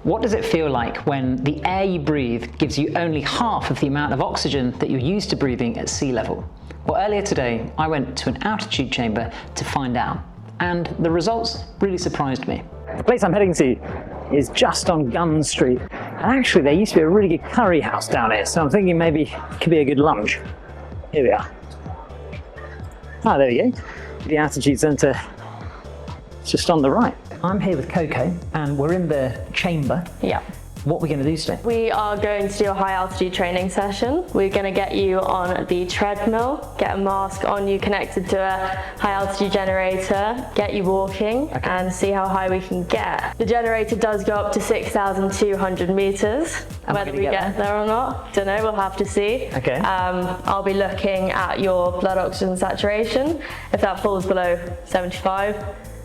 What does it feel like when the air you breathe gives you only half of the amount of oxygen that you're used to breathing at sea level? Well, earlier today, I went to an altitude chamber to find out, and the results really surprised me. The place I'm heading to is just on Gun Street, and actually there used to be a really good curry house down here, so I'm thinking maybe it could be a good lunch. Here we are. Ah, there we go. The altitude centre is just on the right. I'm here with Coco, and we're in the chamber. Yeah. What are we going to do today? We are going to do a high altitude training session. We're going to get you on the treadmill, get a mask on you connected to a high altitude generator, get you walking, and see how high we can get. The generator does go up to 6,200 meters. Whether we get there or not, don't know, we'll have to see. Okay. I'll be looking at your blood oxygen saturation. If that falls below 75,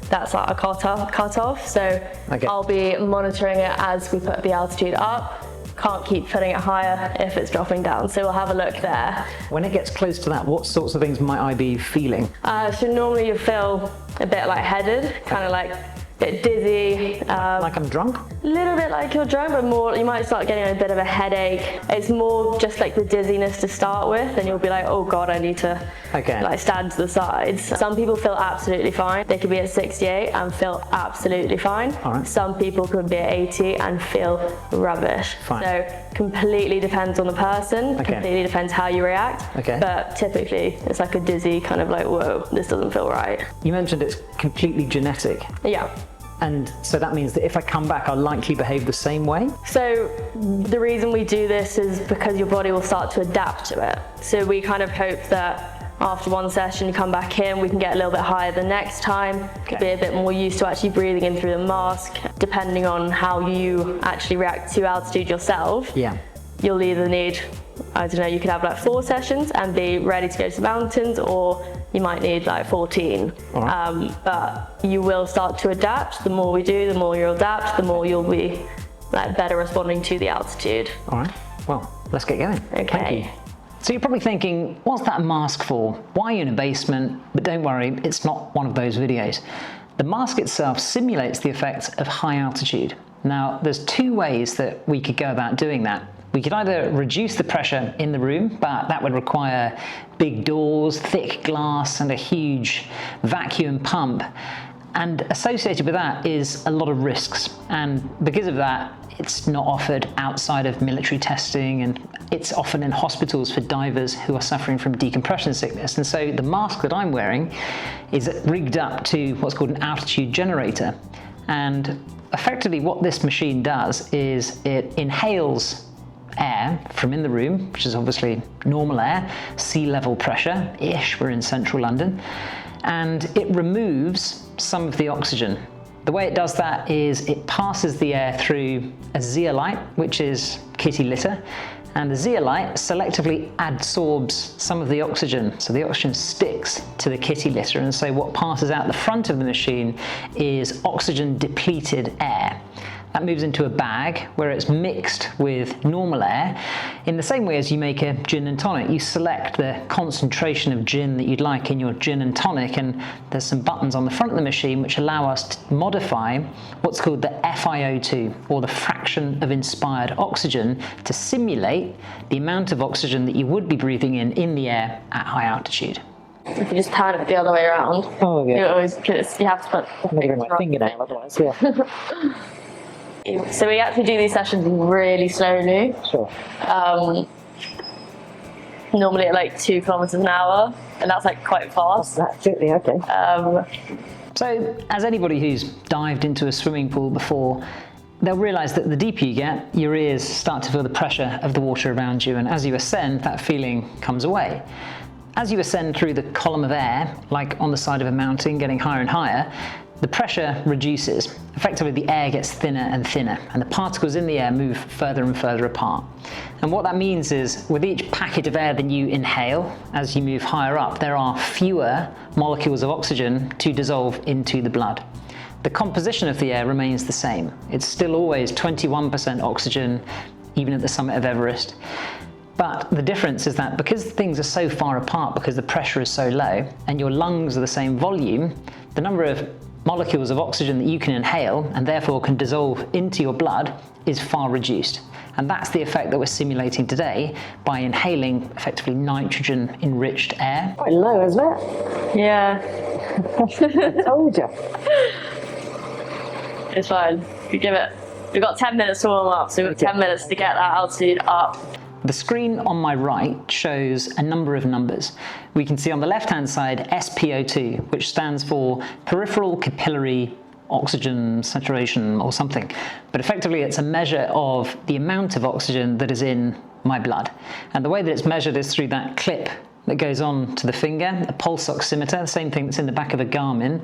that's like a cut off. So I'll be monitoring it as we put the altitude up. Can't keep putting it higher if it's dropping down, so we'll have a look there. When it gets close to that, what sorts of things might I be feeling? So normally you feel a bit lightheaded, kind of like a bit dizzy. Like I'm drunk? A little bit like you're drunk, but more, you might start getting a bit of a headache. It's more just like the dizziness to start with, and you'll be like, oh God, I need to like stand to the sides. Some people feel absolutely fine. They could be at 68 and feel absolutely fine. Some people could be at 80 and feel rubbish. So completely depends on the person, completely depends how you react. But typically it's like a dizzy kind of like, whoa, this doesn't feel right. You mentioned it's completely genetic. Yeah. And so that means that if I come back, I'll likely behave the same way? So the reason we do this is because your body will start to adapt to it. So we kind of hope that after one session you come back in, we can get a little bit higher the next time, be a bit more used to actually breathing in through the mask. Depending on how you actually react to altitude yourself, you'll either need, I don't know, you could have like 4 sessions and be ready to go to the mountains, or you might need like 14. But you will start to adapt. The more we do, the more you'll adapt, the more you'll be like better responding to the altitude. All right, well, let's get going. Okay. Thank you. So you're probably thinking, what's that mask for? Why are you in a basement? But don't worry, it's not one of those videos. The mask itself simulates the effects of high altitude. Now, there's 2 ways that we could go about doing that. We could either reduce the pressure in the room, but that would require big doors, thick glass, and a huge vacuum pump. And associated with that is a lot of risks. And because of that, it's not offered outside of military testing, and it's often in hospitals for divers who are suffering from decompression sickness. And so the mask that I'm wearing is rigged up to what's called an altitude generator. And effectively what this machine does is it inhales air from in the room, which is obviously normal air, sea level pressure-ish, we're in central London, and it removes some of the oxygen. The way it does that is it passes the air through a zeolite, which is kitty litter, and the zeolite selectively adsorbs some of the oxygen, so the oxygen sticks to the kitty litter, and so what passes out the front of the machine is oxygen depleted air. That moves into a bag where it's mixed with normal air. In the same way as you make a gin and tonic, you select the concentration of gin that you'd like in your gin and tonic, and there's some buttons on the front of the machine which allow us to modify what's called the FiO2, or the fraction of inspired oxygen, to simulate the amount of oxygen that you would be breathing in the air at high altitude. If you just turn it the other way around, you always, you have to put my fingernail otherwise, So we actually do these sessions really slowly. Sure. Normally at like 2 kilometers an hour, and that's like quite fast. That's it, okay. So as anybody who's dived into a swimming pool before, they'll realize that the deeper you get, your ears start to feel the pressure of the water around you, and as you ascend, that feeling comes away. As you ascend through the column of air, like on the side of a mountain, getting higher and higher, the pressure reduces. Effectively, the air gets thinner and thinner, and the particles in the air move further and further apart. And what that means is, with each packet of air that you inhale, as you move higher up, there are fewer molecules of oxygen to dissolve into the blood. The composition of the air remains the same. It's still always 21% oxygen, even at the summit of Everest. But the difference is that because things are so far apart, because the pressure is so low, and your lungs are the same volume, the number of molecules of oxygen that you can inhale and therefore can dissolve into your blood is far reduced. And that's the effect that we're simulating today by inhaling effectively nitrogen-enriched air. Quite low, isn't it? Yeah. I told you. It's fine. We give it. We've got 10 minutes to warm up, so we've got 10 minutes to get that altitude up. The screen on my right shows a number of numbers. We can see on the left-hand side SpO2, which stands for peripheral capillary oxygen saturation or something. But effectively it's a measure of the amount of oxygen that is in my blood. And the way that it's measured is through that clip that goes on to the finger, a pulse oximeter, the same thing that's in the back of a Garmin.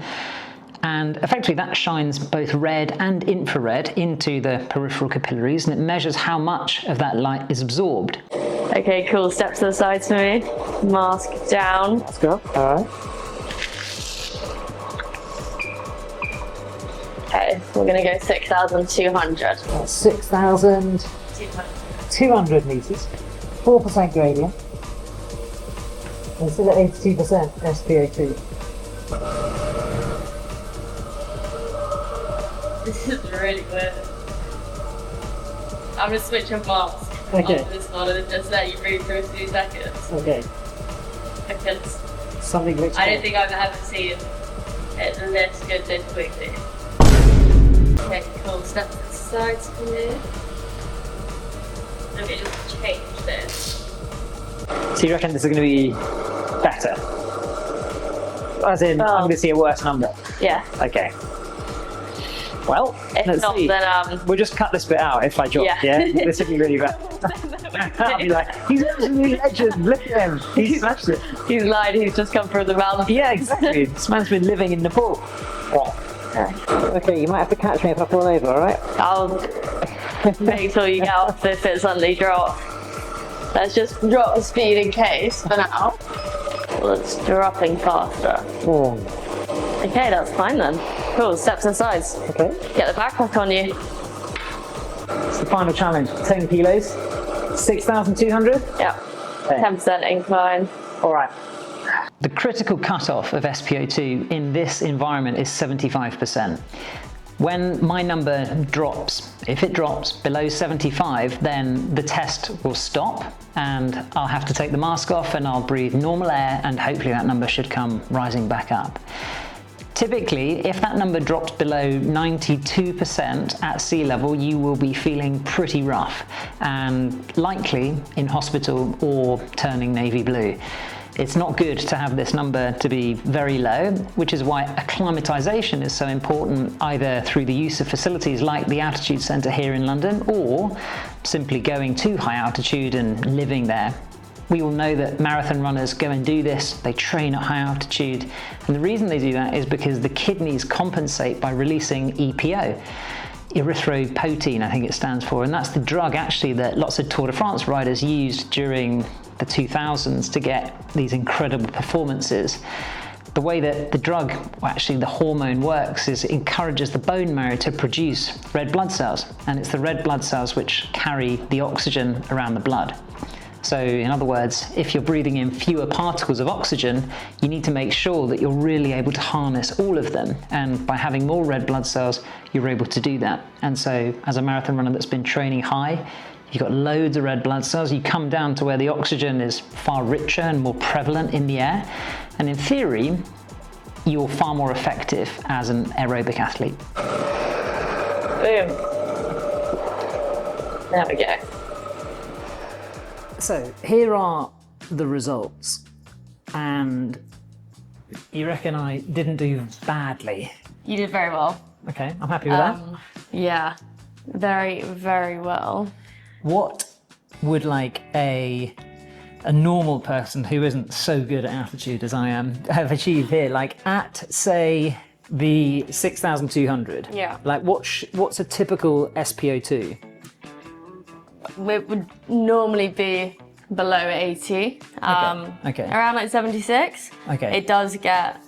And effectively that shines both red and infrared into the peripheral capillaries, and it measures how much of that light is absorbed. Okay, cool. Step to the side for me. Mask down. Let's go. All right. Okay, we're gonna go 6,200. That's 6,200 meters. 4% gradient. And still at 82% SpO2. This is really weird. I'm gonna switch a mask Okay. after this one and just let you breathe for a few seconds. Okay. Because Something looks I don't think I've ever seen it this good this quickly. Okay, cool. Step to the sides for me. Let me just change this. So you reckon this is going to be better? As in, I'm going to see a worse number? Yeah. Okay. Well, If let's not, see. then We'll just cut this bit out if I drop. Yeah. This would be really bad. I'll be like, he's absolutely legend. Look at him. He smashed it. he's lied. He's just come through the mountain. Yeah, exactly. This man's been living in Nepal. Okay, you might have to catch me if I fall over, all right? I'll make sure you get off if it suddenly drops. Let's just drop the speed in case for now. Well, it's dropping faster. Oh. Okay, that's fine then. Cool, steps to the sides. Okay. Get the backpack on you. It's the final challenge. 10 kilos. 6,200? Yeah. 10% incline. All right. The critical cutoff of SpO2 in this environment is 75%. When my number drops, if it drops below 75, then the test will stop and I'll have to take the mask off and I'll breathe normal air and hopefully that number should come rising back up. Typically, if that number drops below 92% at sea level, you will be feeling pretty rough and likely in hospital or turning navy blue. It's not good to have this number to be very low, which is why acclimatization is so important, either through the use of facilities like the Altitude Centre here in London or simply going to high altitude and living there. We all know that marathon runners go and do this, they train at high altitude, and the reason they do that is because the kidneys compensate by releasing EPO. Erythropoietin, I think it stands for, and that's the drug actually that lots of Tour de France riders used during the 2000s to get these incredible performances. The way that the drug, well actually the hormone works, is it encourages the bone marrow to produce red blood cells, and it's the red blood cells which carry the oxygen around the blood. So in other words, if you're breathing in fewer particles of oxygen, you need to make sure that you're really able to harness all of them. And by having more red blood cells, you're able to do that. And so as a marathon runner that's been training high, you've got loads of red blood cells, you come down to where the oxygen is far richer and more prevalent in the air. And in theory, you're far more effective as an aerobic athlete. Boom. There we go. So here are the results, and you reckon I didn't do badly? You did very well. Okay, I'm happy with that. Yeah, very, very well. What would like a normal person who isn't so good at altitude as I am have achieved here? Like at, say, the 6,200. Yeah. Like what's a typical SpO2? It would normally be below 80. Okay. Around like 76. Okay. It does get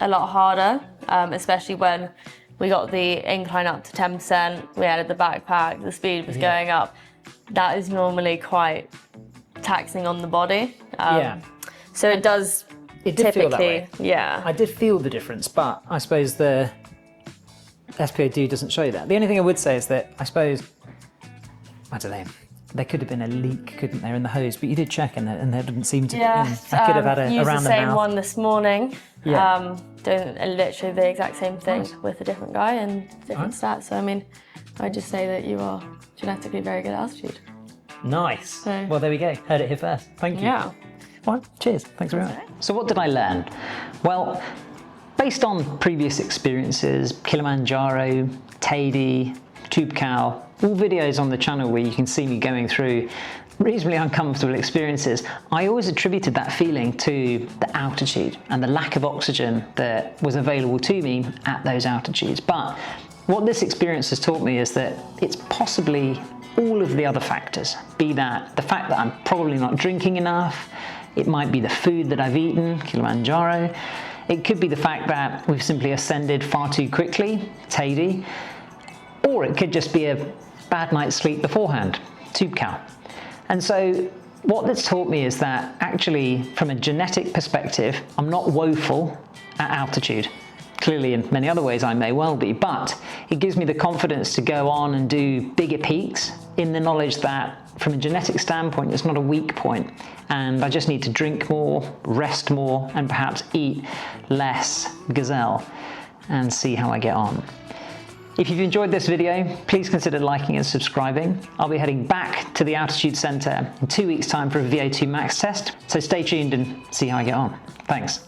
a lot harder, especially when we got the incline up to 10%, we added the backpack, the speed was going up. That is normally quite taxing on the body. So it does It did feel that way. Yeah. I did feel the difference, but I suppose the SPOD doesn't show you that. The only thing I would say is that I suppose, I don't know, there could have been a leak, couldn't there, in the hose, but you did check and there didn't seem to be. I could have had a used around the the same mouth. one this morning. Yeah. Doing literally the exact same thing Nice. with a different guy and different stats. So I mean, I'd just say that you are genetically very good at altitude. Nice. So- Well, there we go. Heard it here first. Thank you. Yeah. Well, cheers. Thanks very much. So what did I learn? Well, based on previous experiences, Kilimanjaro, Teide, Tube Cow, all videos on the channel where you can see me going through reasonably uncomfortable experiences, I always attributed that feeling to the altitude and the lack of oxygen that was available to me at those altitudes. But what this experience has taught me is that it's possibly all of the other factors, be that the fact that I'm probably not drinking enough, it might be the food that I've eaten, Kilimanjaro, it could be the fact that we've simply ascended far too quickly, Teide, or it could just be a bad night's sleep beforehand, Tube Cow. And so what that's taught me is that actually from a genetic perspective, I'm not woeful at altitude. Clearly in many other ways I may well be, but it gives me the confidence to go on and do bigger peaks in the knowledge that from a genetic standpoint, it's not a weak point. And I just need to drink more, rest more, and perhaps eat less gazelle and see how I get on. If you've enjoyed this video, please consider liking and subscribing. I'll be heading back to the Altitude Centre in 2 weeks' time for a VO2 max test, so stay tuned and see how I get on. Thanks.